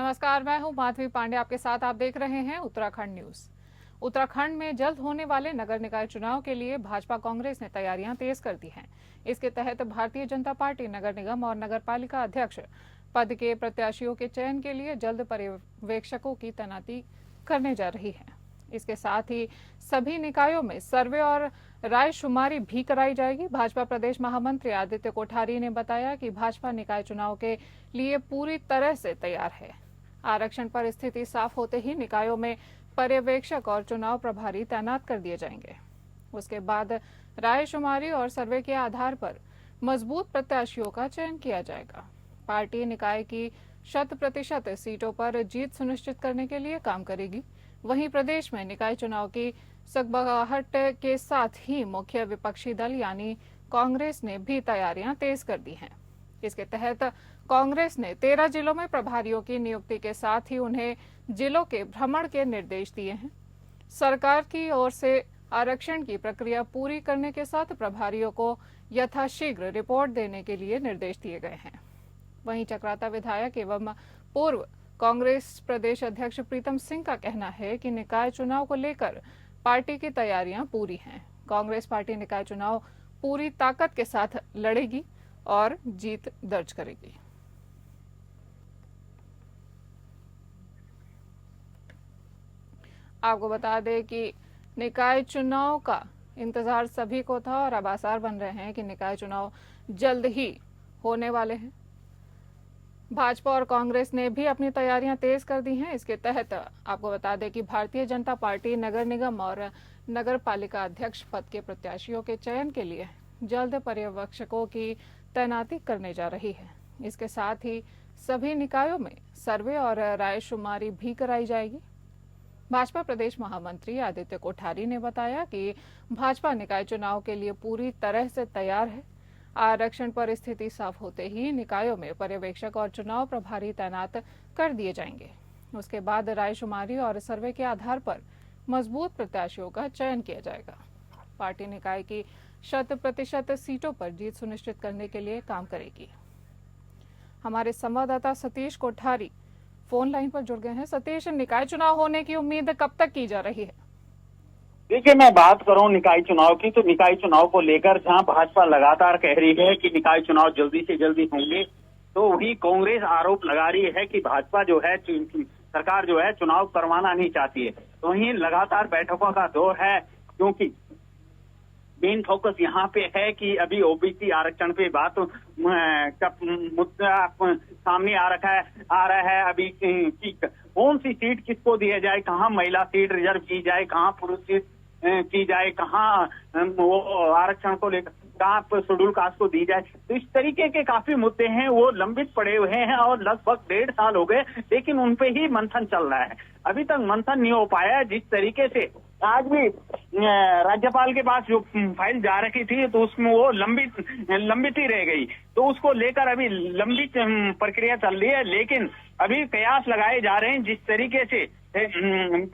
नमस्कार, मैं हूं माधवी पांडे। आपके साथ आप देख रहे हैं उत्तराखंड न्यूज। उत्तराखंड में जल्द होने वाले नगर निकाय चुनाव के लिए भाजपा कांग्रेस ने तैयारियां तेज कर दी हैं। इसके तहत भारतीय जनता पार्टी नगर निगम और नगर पालिका अध्यक्ष पद के प्रत्याशियों के चयन के लिए जल्द पर्यवेक्षकों की तैनाती करने जा रही है। इसके साथ ही सभी निकायों में सर्वे और रायशुमारी भी कराई जाएगी। भाजपा प्रदेश महामंत्री आदित्य कोठारी ने बताया कि भाजपा निकाय चुनाव के लिए पूरी तरह से तैयार है। आरक्षण पर स्थिति साफ होते ही निकायों में पर्यवेक्षक और चुनाव प्रभारी तैनात कर दिए जाएंगे। उसके बाद रायशुमारी और सर्वे के आधार पर मजबूत प्रत्याशियों का चयन किया जाएगा। पार्टी निकाय की 100% सीटों पर जीत सुनिश्चित करने के लिए काम करेगी। वहीं प्रदेश में निकाय चुनाव की सकबगाहट के साथ ही मुख्य विपक्षी दल यानी कांग्रेस ने भी तैयारियां तेज कर दी हैं। इसके तहत कांग्रेस ने 13 जिलों में प्रभारियों की नियुक्ति के साथ ही उन्हें जिलों के भ्रमण के निर्देश दिए हैं। सरकार की ओर से आरक्षण की प्रक्रिया पूरी करने के साथ प्रभारियों को यथाशीघ्र रिपोर्ट देने के लिए निर्देश दिए गए हैं। वहीं चक्राता विधायक एवं पूर्व कांग्रेस प्रदेश अध्यक्ष प्रीतम सिंह का कहना है कि निकाय चुनाव को लेकर पार्टी की तैयारियां पूरी हैं। कांग्रेस पार्टी निकाय चुनाव पूरी ताकत के साथ लड़ेगी और जीत दर्ज करेगी। आपको बता दें कि निकाय चुनाव का इंतजार सभी को था और अब आसार बन रहे हैं कि निकाय चुनाव जल्द ही होने वाले हैं। भाजपा और कांग्रेस ने भी अपनी तैयारियां तेज कर दी हैं। इसके तहत आपको बता दें कि भारतीय जनता पार्टी नगर निगम और नगर पालिका अध्यक्ष पद के प्रत्याशियों के चयन के लिए जल्द पर्यवेक्षकों की तैनाती करने जा रही है। इसके साथ ही सभी निकायों में सर्वे और रायशुमारी भी कराई जाएगी। भाजपा प्रदेश महामंत्री आदित्य कोठारी ने बताया कि भाजपा निकाय चुनाव के लिए पूरी तरह से तैयार है। आरक्षण पर स्थिति साफ होते ही निकायों में पर्यवेक्षक और चुनाव प्रभारी तैनात कर दिए जाएंगे। उसके बाद रायशुमारी और सर्वे के आधार पर मजबूत प्रत्याशियों का चयन किया जाएगा। पार्टी निकाय की 100% सीटों पर जीत सुनिश्चित करने के लिए काम करेगी। हमारे संवाददाता सतीश कोठारी फोन लाइन पर जुड़ गए हैं। सतीश, निकाय चुनाव होने की उम्मीद कब तक की जा रही है? देखिए, मैं बात करूं निकाय चुनाव की, तो निकाय चुनाव को लेकर जहां भाजपा लगातार कह रही है कि निकाय चुनाव जल्दी से जल्दी होंगे, तो वही कांग्रेस आरोप लगा रही है कि भाजपा जो है सरकार जो है चुनाव करवाना नहीं चाहती है। तो वहीं लगातार बैठकों का दौर है, क्योंकि मेन फोकस यहाँ पे है कि अभी ओबीसी आरक्षण पे बात का मुद्दा सामने आ रहा है अभी कि कौन सी सीट किसको दिया जाए, कहाँ महिला सीट रिजर्व की जाए, कहाँ पुरुष सीट की जाए, कहाँ वो आरक्षण को लेकर कहाँ शेड्यूल कास्ट को दी जाए। तो इस तरीके के काफी मुद्दे हैं, वो लंबित पड़े हुए हैं और लगभग 1.5 साल हो गए, लेकिन उनपे ही मंथन चल रहा है। अभी तक मंथन नहीं हो पाया है। जिस तरीके से आज भी राज्यपाल के पास जो फाइल जा रखी थी, तो उसमें वो लंबित ही रह गई, तो उसको लेकर अभी लंबी प्रक्रिया चल रही है। लेकिन अभी कयास लगाए जा रहे हैं। जिस तरीके से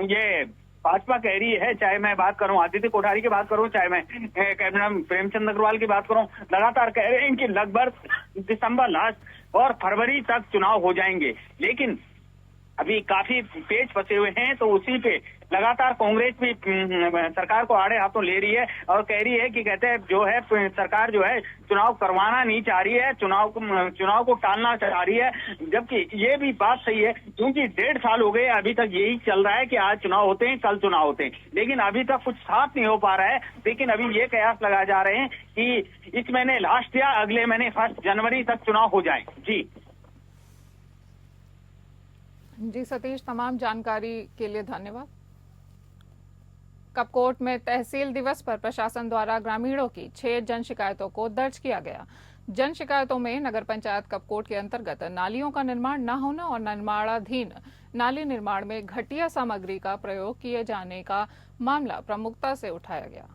ये भाजपा कह रही है, चाहे मैं बात करूं आदित्य कोठारी की बात करूं, चाहे मैं कैबिनेट प्रेमचंद अग्रवाल की बात करूं, लगातार कह रहे हैं कि लगभग दिसंबर लास्ट और फरवरी तक चुनाव हो जाएंगे। लेकिन अभी काफी पेच फंसे हुए हैं, तो उसी पे लगातार कांग्रेस भी सरकार को आड़े हाथों ले रही है और कह रही है कि कहते हैं जो है सरकार जो है चुनाव करवाना नहीं चाह रही है, चुनाव को टालना चाह रही है। जबकि ये भी बात सही है, क्योंकि 1.5 साल हो गए, अभी तक यही चल रहा है कि आज चुनाव होते हैं, कल चुनाव होते हैं, लेकिन अभी तक कुछ साफ नहीं हो पा रहा है। लेकिन अभी ये कयास लगाए जा रहे हैं कि इस महीने लास्ट या अगले महीने 1 जनवरी तक चुनाव हो जाए। जी सतीश, तमाम जानकारी के लिए धन्यवाद। कपकोट में तहसील दिवस पर प्रशासन द्वारा ग्रामीणों की 6 जन शिकायतों को दर्ज किया गया। जन शिकायतों में नगर पंचायत कपकोट के अंतर्गत नालियों का निर्माण न होना और निर्माणाधीन नाली निर्माण में घटिया सामग्री का प्रयोग किए जाने का मामला प्रमुखता से उठाया गया।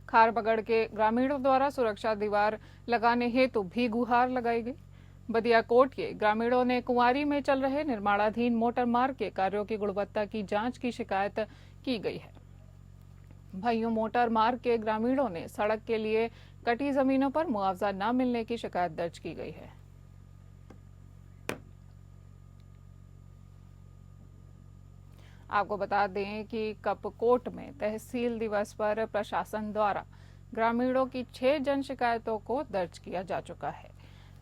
खारबगड़ के ग्रामीणों द्वारा सुरक्षा दीवार लगाने हेतु भी गुहार लगाई गई। बदियाकोट के ग्रामीणों ने कुंवारी में चल रहे निर्माणाधीन मोटर मार्ग के कार्यों की गुणवत्ता की जांच की शिकायत की गई है। भाइयों मोटर मार्ग के ग्रामीणों ने सड़क के लिए कटी जमीनों पर मुआवजा न मिलने की शिकायत दर्ज की गई है। आपको बता दें कि कपकोट में तहसील दिवस पर प्रशासन द्वारा ग्रामीणों की 6 जन शिकायतों को दर्ज किया जा चुका है।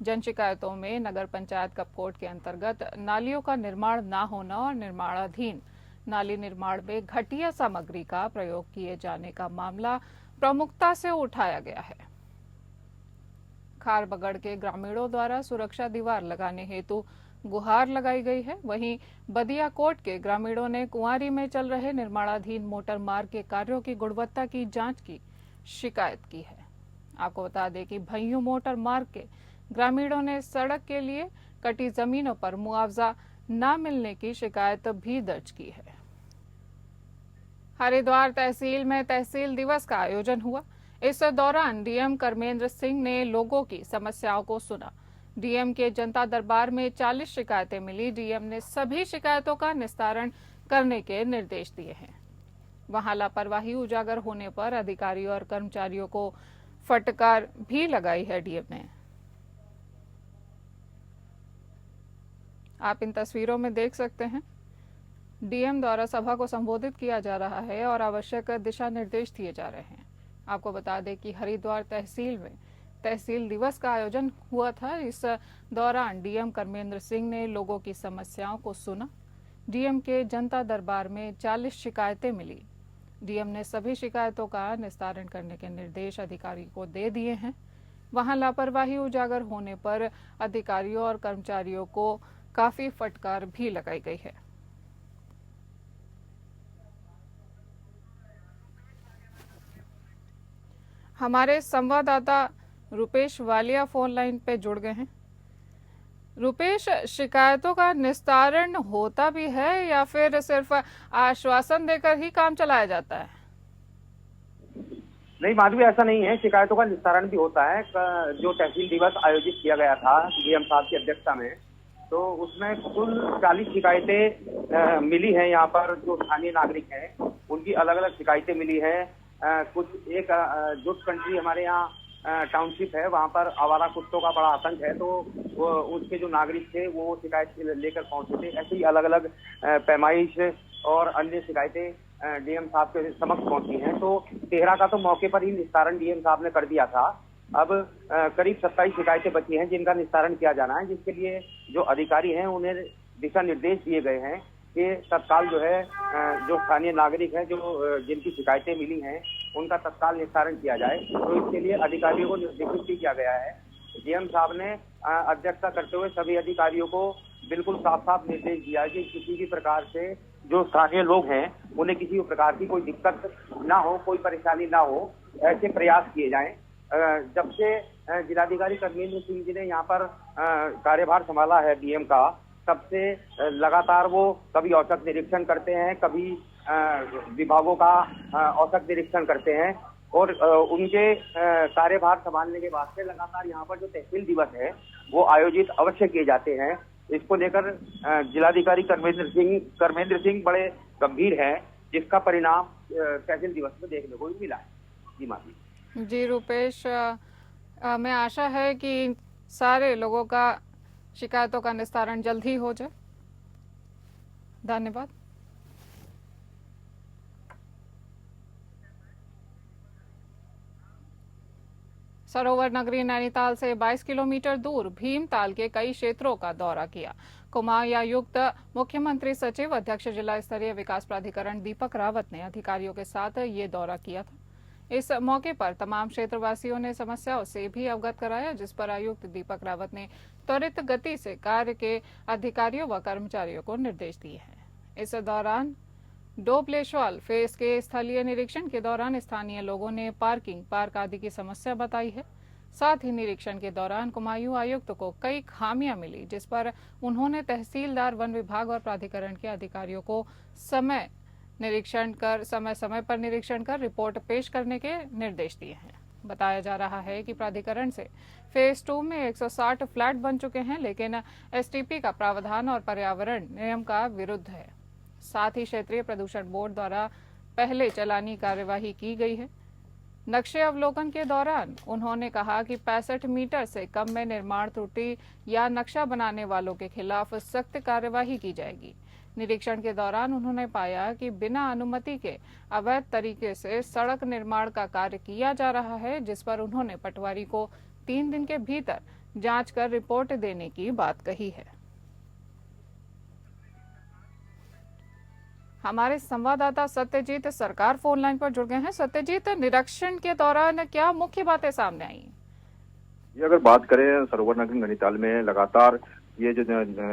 जन शिकायतों में नगर पंचायत कपकोट के अंतर्गत नालियों का निर्माण न होना और निर्माणाधीन नाली निर्माण में घटिया सामग्री का प्रयोग किए जाने का मामला प्रमुखता से उठाया गया है। खारबगड़ के ग्रामीणों द्वारा सुरक्षा दीवार लगाने हेतु गुहार लगाई गई है। वहीं बदियाकोट के ग्रामीणों ने कुंवारी में चल रहे निर्माणाधीन मोटर मार्ग के कार्यों की गुणवत्ता की जांच की शिकायत की है। आपको बता दें कि भैयू मोटर मार्ग के ग्रामीणों ने सड़क के लिए कटी जमीनों पर मुआवजा न मिलने की शिकायत भी दर्ज की है। हरिद्वार तहसील में तहसील दिवस का आयोजन हुआ। इस दौरान डीएम कर्मेंद्र सिंह ने लोगों की समस्याओं को सुना। डीएम के जनता दरबार में 40 शिकायतें मिली। डीएम ने सभी शिकायतों का निस्तारण करने के निर्देश दिए हैं। वहां लापरवाही उजागर होने पर अधिकारियों और कर्मचारियों को फटकार भी लगाई है डीएम ने। आप इन तस्वीरों में देख सकते हैं, डीएम द्वारा सभा को संबोधित किया जा रहा है और आवश्यक दिशा निर्देश दिए जा रहे हैं। आपको बता दें कि हरिद्वार तहसील में तहसील दिवस का आयोजन हुआ था। इस दौरान डीएम कर्मेंद्र सिंह ने लोगों की समस्याओं को सुना। डीएम के जनता दरबार में 40 शिकायतें मिली। डीएम ने सभी शिकायतों का निस्तारण करने के निर्देश अधिकारी को दे दिए हैं। वहां लापरवाही उजागर होने पर अधिकारियों और कर्मचारियों को काफी फटकार भी लगाई गई है। हमारे संवाददाता रुपेश वालिया फोन लाइन पे जुड़ गए हैं। रुपेश, शिकायतों का निस्तारण होता भी है या फिर सिर्फ आश्वासन देकर ही काम चलाया जाता है? नहीं माधवी, ऐसा नहीं है। शिकायतों का निस्तारण भी होता है। जो तहसील दिवस आयोजित किया गया था डीएम साहब की अध्यक्षता में, तो उसमें कुल 40 शिकायतें मिली हैं। यहाँ पर जो स्थानीय नागरिक हैं उनकी अलग अलग शिकायतें मिली हैं। कुछ एक जुट कंट्री हमारे यहाँ टाउनशिप है, वहाँ पर आवारा कुत्तों का बड़ा आतंक है, तो उसके जो नागरिक थे वो शिकायत लेकर पहुंचे थे। ऐसे ही अलग अलग पैमाइश और अन्य शिकायतें डीएम साहब के समक्ष पहुंची हैं। तो 13 का तो मौके पर ही निस्तारण डीएम साहब ने कर दिया था। अब करीब 27 शिकायतें बची हैं जिनका निस्तारण किया जाना है, जिसके लिए जो अधिकारी हैं उन्हें दिशा निर्देश दिए गए हैं कि तत्काल जो है जो स्थानीय नागरिक हैं जो जिनकी शिकायतें मिली हैं उनका तत्काल निस्तारण किया जाए। तो इसके लिए अधिकारियों को निर्देशित भी किया गया है। डीएम साहब ने अध्यक्षता करते हुए सभी अधिकारियों को बिल्कुल साफ साफ निर्देश दिया कि किसी भी प्रकार से जो स्थानीय लोग हैं उन्हें किसी भी प्रकार की कोई दिक्कत ना हो, कोई परेशानी ना हो, ऐसे प्रयास किए जाएं। जब से जिलाधिकारी कर्मेंद्र सिंह जी ने यहाँ पर कार्यभार संभाला है डीएम का, तब से लगातार वो कभी औचक निरीक्षण करते हैं, कभी विभागों का औचक निरीक्षण करते हैं और उनके कार्यभार संभालने के बाद से लगातार यहाँ पर जो तहसील दिवस है वो आयोजित अवश्य किए जाते हैं। इसको लेकर जिलाधिकारी कर्मेंद्र सिंह बड़े गंभीर हैं, जिसका परिणाम तहसील दिवस में देखने को भी मिला है। जी माधवी। जी रुपेश, मैं आशा है कि सारे लोगों का शिकायतों का निस्तारण जल्द ही हो जाए। धन्यवाद। सरोवर नगरी नैनीताल से 22 किलोमीटर दूर भीमताल के कई क्षेत्रों का दौरा किया। कुमायूं मुख्यमंत्री सचिव अध्यक्ष जिला स्तरीय विकास प्राधिकरण दीपक रावत ने अधिकारियों के साथ ये दौरा किया था। इस मौके पर तमाम क्षेत्रवासियों ने समस्याओं से भी अवगत कराया, जिस पर आयुक्त दीपक रावत ने त्वरित गति से कार्य के अधिकारियों व कर्मचारियों को निर्देश दिए हैं। इस दौरान डोबलेश्वाल फेस के स्थलीय निरीक्षण के दौरान स्थानीय लोगों ने पार्क आदि की समस्या बताई है। साथ ही निरीक्षण के दौरान कुमायूं आयुक्त को कई खामियां मिली, जिस पर उन्होंने तहसीलदार, वन विभाग और प्राधिकरण के अधिकारियों को समय समय पर निरीक्षण कर रिपोर्ट पेश करने के निर्देश दिए हैं। बताया जा रहा है कि प्राधिकरण से फेज 2 में 160 फ्लैट बन चुके हैं, लेकिन एसटीपी का प्रावधान और पर्यावरण नियम का विरुद्ध है। साथ ही क्षेत्रीय प्रदूषण बोर्ड द्वारा पहले चालानी कार्यवाही की गई है। नक्शे अवलोकन के दौरान उन्होंने कहा कि 65 मीटर से कम में निर्माण त्रुटि या नक्शा बनाने वालों के खिलाफ सख्त कार्यवाही की जाएगी। निरीक्षण के दौरान उन्होंने पाया कि बिना अनुमति के अवैध तरीके से सड़क निर्माण का कार्य किया जा रहा है, जिस पर उन्होंने पटवारी को 3 दिन के भीतर जांच कर रिपोर्ट देने की बात कही है। हमारे संवाददाता सत्यजीत सरकार फोन लाइन पर जुड़ गए हैं। सत्यजीत, निरीक्षण के दौरान क्या मुख्य बातें सामने आई? ये अगर बात करें सरोवर नगर नैनीताल में लगातार ये जो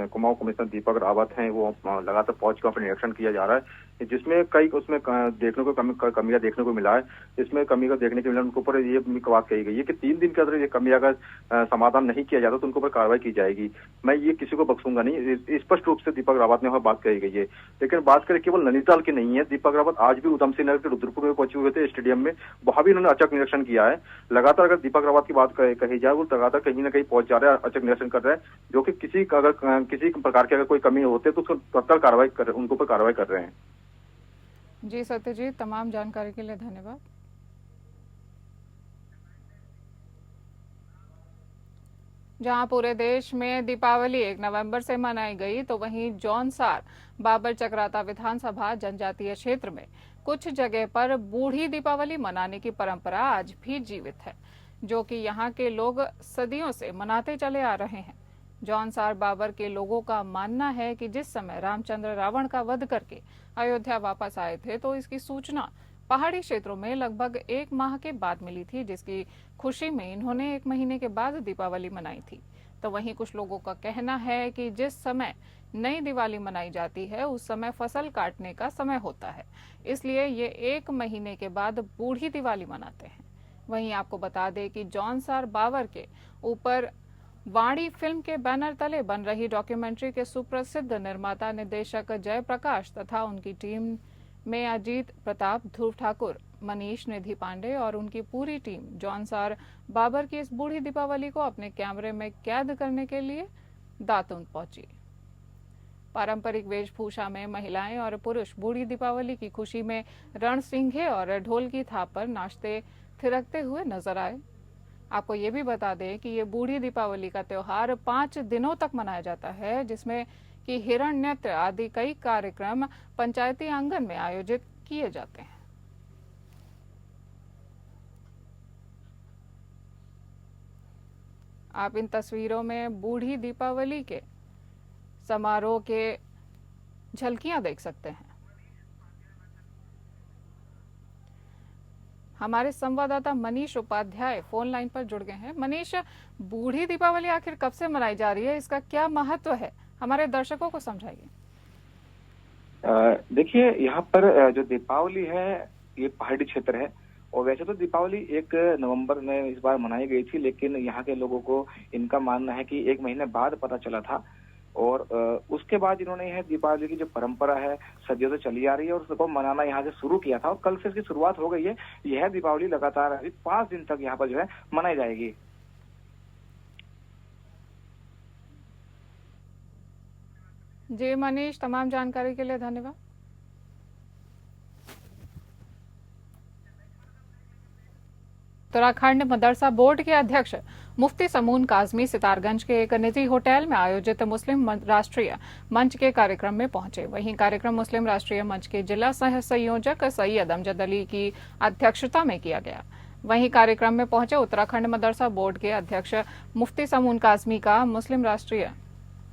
कुमाऊं कमिश्नर दीपक रावत हैं वो लगातार पहुंच कर अपना निरीक्षण किया जा रहा है, जिसमें कई उसमें देखने को कमियां देखने को मिला है। इसमें कमी का देखने को मिला, उनके ऊपर ये बात कही गई है कि 3 दिन के अंदर ये कमियां का समाधान नहीं किया जाता तो उनके ऊपर कार्रवाई की जाएगी। मैं ये किसी को बख्शूंगा नहीं, स्पष्ट रूप से दीपक रावत ने वहाँ बात कही गई है। लेकिन बात करें केवल नैनीताल की नहीं है, दीपक रावत आज भी उधम सिंह नगर के रुद्रपुर में पहुंचे हुए थे स्टेडियम में, वहां भी उन्होंने अचक निरीक्षण किया है। लगातार अगर दीपक रावत की बात कही जाए वो लगातार कहीं ना कहीं पहुंच जा रहा है, अचक निरीक्षण कर रहे हैं, जो कि किसी प्रकार की अगर कोई कमी होती है तो उसको तत्काल कार्रवाई कर उनके ऊपर कार्रवाई कर रहे हैं। जी सत्यजीत, तमाम जानकारी के लिए धन्यवाद। जहां पूरे देश में दीपावली 1 नवंबर से मनाई गई, तो वहीं जौनसार बाबर चक्राता विधानसभा जनजातीय क्षेत्र में कुछ जगह पर बूढ़ी दीपावली मनाने की परंपरा आज भी जीवित है, जो कि यहां के लोग सदियों से मनाते चले आ रहे हैं। जौनसार बाबर के लोगों का मानना है कि जिस समय रामचंद्र रावण का वध करके अयोध्या वापस आए थे, तो इसकी सूचना पहाड़ी क्षेत्रों में लगभग 1 माह के बाद मिली थी, जिसकी खुशी में इन्होंने 1 महीने के बाद दीपावली मनाई थी। तो वहीं कुछ लोगों का कहना है कि जिस समय नई दिवाली मनाई जाती है उस समय फसल काटने का समय होता है, इसलिए ये 1 महीने के बाद बूढ़ी दिवाली मनाते हैं। वहीं आपको बता दें कि जौनसार बाबर के ऊपर वाणी फिल्म के बैनर तले बन रही डॉक्यूमेंट्री के सुप्रसिद्ध निर्माता निर्देशक जयप्रकाश तथा उनकी टीम में अजीत प्रताप, ध्रुव ठाकुर, मनीष, निधि पांडे और उनकी पूरी टीम जौनसार बाबर की इस बूढ़ी दीपावली को अपने कैमरे में कैद करने के लिए दातुन पहुंची। पारंपरिक वेशभूषा में महिलाएं और पुरुष बूढ़ी दीपावली की खुशी में रणसिंघे और ढोल की थाप पर नाचते थिरकते हुए नजर आए। आपको ये भी बता दें कि ये बूढ़ी दीपावली का त्योहार 5 दिनों तक मनाया जाता है, जिसमें कि हिरण नृत्य आदि कई कार्यक्रम पंचायती आंगन में आयोजित किए जाते हैं। आप इन तस्वीरों में बूढ़ी दीपावली के समारोह के झलकियां देख सकते हैं। हमारे संवाददाता मनीष उपाध्याय फोन लाइन पर जुड़ गए हैं। मनीष, बूढ़ी दीपावली आखिर कब से मनाई जा रही है, इसका क्या महत्व है, हमारे दर्शकों को समझाइए। देखिए, यहाँ पर जो दीपावली है ये पहाड़ी क्षेत्र है और वैसे तो दीपावली 1 नवंबर में इस बार मनाई गई थी, लेकिन यहाँ के लोगों को इनका मानना है कि 1 महीने बाद पता चला था और उसके बाद इन्होंने यह दीपावली की जो परंपरा है सदियों से चली आ रही है और उसको मनाना यहाँ से शुरू किया था और कल से इसकी शुरुआत हो गई है। यह दीपावली लगातार अभी 5 दिन तक यहाँ पर जो है मनाई जाएगी। जी मनीष, तमाम जानकारी के लिए धन्यवाद। उत्तराखंड मदरसा बोर्ड के अध्यक्ष मुफ्ती समून काजमी सितारगंज के एक निजी होटल में आयोजित मुस्लिम राष्ट्रीय मंच के कार्यक्रम में पहुंचे। वहीं कार्यक्रम मुस्लिम राष्ट्रीय मंच के जिला सह संयोजक सैयद अमजद अली की अध्यक्षता में किया गया। वहीं कार्यक्रम में पहुंचे उत्तराखंड मदरसा बोर्ड के अध्यक्ष मुफ्ती समून काजमी का मुस्लिम राष्ट्रीय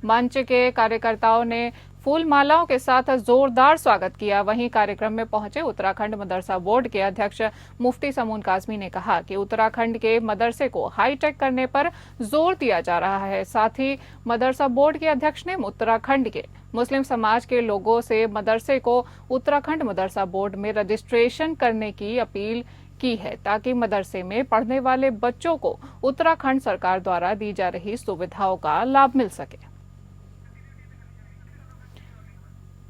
मंच के कार्यकर्ताओं ने फूल मालाओं के साथ जोरदार स्वागत किया। वहीं कार्यक्रम में पहुंचे उत्तराखंड मदरसा बोर्ड के अध्यक्ष मुफ्ती समून काजमी ने कहा कि उत्तराखंड के मदरसे को हाईटेक करने पर जोर दिया जा रहा है। साथ ही मदरसा बोर्ड के अध्यक्ष ने उत्तराखंड के मुस्लिम समाज के लोगों से मदरसे को उत्तराखंड मदरसा बोर्ड में रजिस्ट्रेशन करने की अपील की है, ताकि मदरसे में पढ़ने वाले बच्चों को उत्तराखंड सरकार द्वारा दी जा रही सुविधाओं का लाभ मिल सके।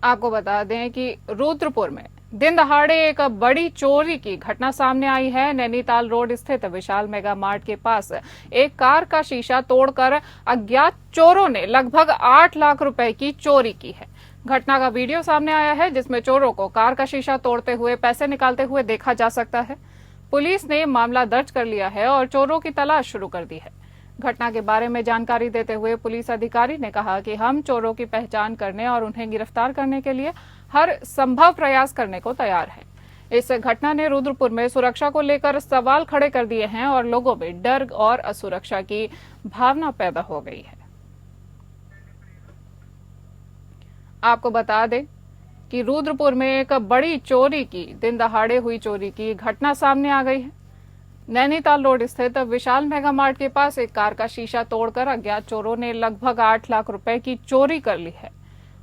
आपको बता दें कि रुद्रपुर में दिन दहाड़े एक बड़ी चोरी की घटना सामने आई है। नैनीताल रोड स्थित विशाल मेगा मार्ट के पास एक कार का शीशा तोड़कर अज्ञात चोरों ने लगभग 8 लाख रुपए की चोरी की है। घटना का वीडियो सामने आया है, जिसमें चोरों को कार का शीशा तोड़ते हुए पैसे निकालते हुए देखा जा सकता है। पुलिस ने मामला दर्ज कर लिया है और चोरों की तलाश शुरू कर दी है। घटना के बारे में जानकारी देते हुए पुलिस अधिकारी ने कहा कि हम चोरों की पहचान करने और उन्हें गिरफ्तार करने के लिए हर संभव प्रयास करने को तैयार है। इस घटना ने रुद्रपुर में सुरक्षा को लेकर सवाल खड़े कर दिए हैं और लोगों में डर और असुरक्षा की भावना पैदा हो गई है। आपको बता दें कि रुद्रपुर में एक बड़ी चोरी की दिन दहाड़े हुई चोरी की घटना सामने आ गई है। नैनीताल रोड स्थित विशाल मेगा मार्ट के पास एक कार का शीशा तोड़कर अज्ञात चोरों ने लगभग 8 लाख रुपए की चोरी कर ली है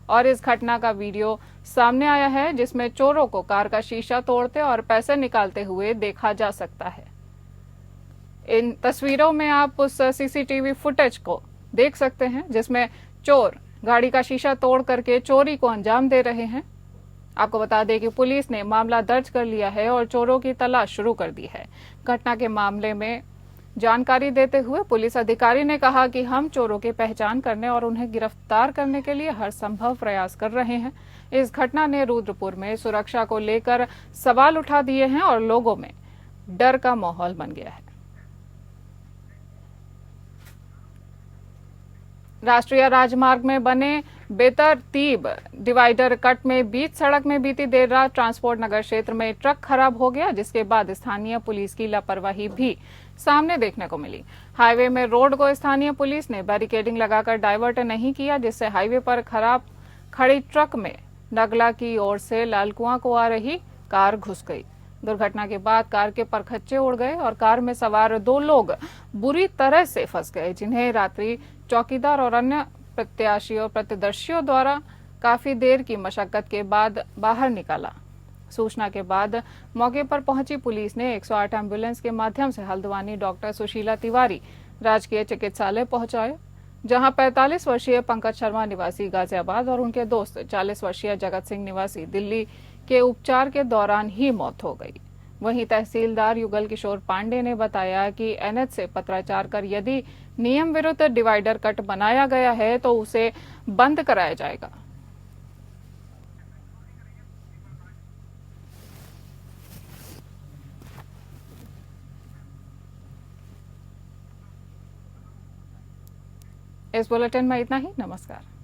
और इस घटना का वीडियो सामने आया है, जिसमें चोरों को कार का शीशा तोड़ते और पैसे निकालते हुए देखा जा सकता है। इन तस्वीरों में आप उस सीसीटीवी फुटेज को देख सकते हैं जिसमें चोर गाड़ी का शीशा तोड़ करके चोरी को अंजाम दे रहे हैं। आपको बता दें कि पुलिस ने मामला दर्ज कर लिया है और चोरों की तलाश शुरू कर दी है। घटना के मामले में जानकारी देते हुए पुलिस अधिकारी ने कहा कि हम चोरों की पहचान करने और उन्हें गिरफ्तार करने के लिए हर संभव प्रयास कर रहे हैं। इस घटना ने रुद्रपुर में सुरक्षा को लेकर सवाल उठा दिए हैं और लोगों में डर का माहौल बन गया है। राष्ट्रीय राजमार्ग में बने बेतरतीब डिवाइडर कट में बीच सड़क में बीती देर रात ट्रांसपोर्ट नगर क्षेत्र में ट्रक खराब हो गया, जिसके बाद स्थानीय पुलिस की लापरवाही भी सामने देखने को मिली। हाईवे में रोड को स्थानीय पुलिस ने बैरिकेडिंग लगाकर डाइवर्ट नहीं किया, जिससे हाईवे पर खराब खड़ी ट्रक में नगला की ओर से लालकुआं को आ रही कार घुस गई। दुर्घटना के बाद कार के परखच्चे उड़ गए और कार में सवार 2 लोग बुरी तरह से फंस गए, जिन्हें रात्रि चौकीदार और अन्य प्रत्यदर्शियों द्वारा काफी देर की मशक्कत के बाद बाहर निकाला। सूचना के बाद मौके पर पहुंची पुलिस ने 108 एम्बुलेंस के माध्यम से हल्द्वानी डॉक्टर सुशीला तिवारी राजकीय चिकित्सालय पहुंचाए, जहां 45 वर्षीय पंकज शर्मा निवासी गाजियाबाद और उनके दोस्त 40 वर्षीय जगत सिंह निवासी दिल्ली के उपचार के दौरान ही मौत हो गई। वहीं तहसीलदार युगल किशोर पांडे ने बताया कि एनएच से पत्राचार कर यदि नियम विरुद्ध डिवाइडर कट बनाया गया है तो उसे बंद कराया जाएगा। इस बुलेटिन में इतना ही। नमस्कार।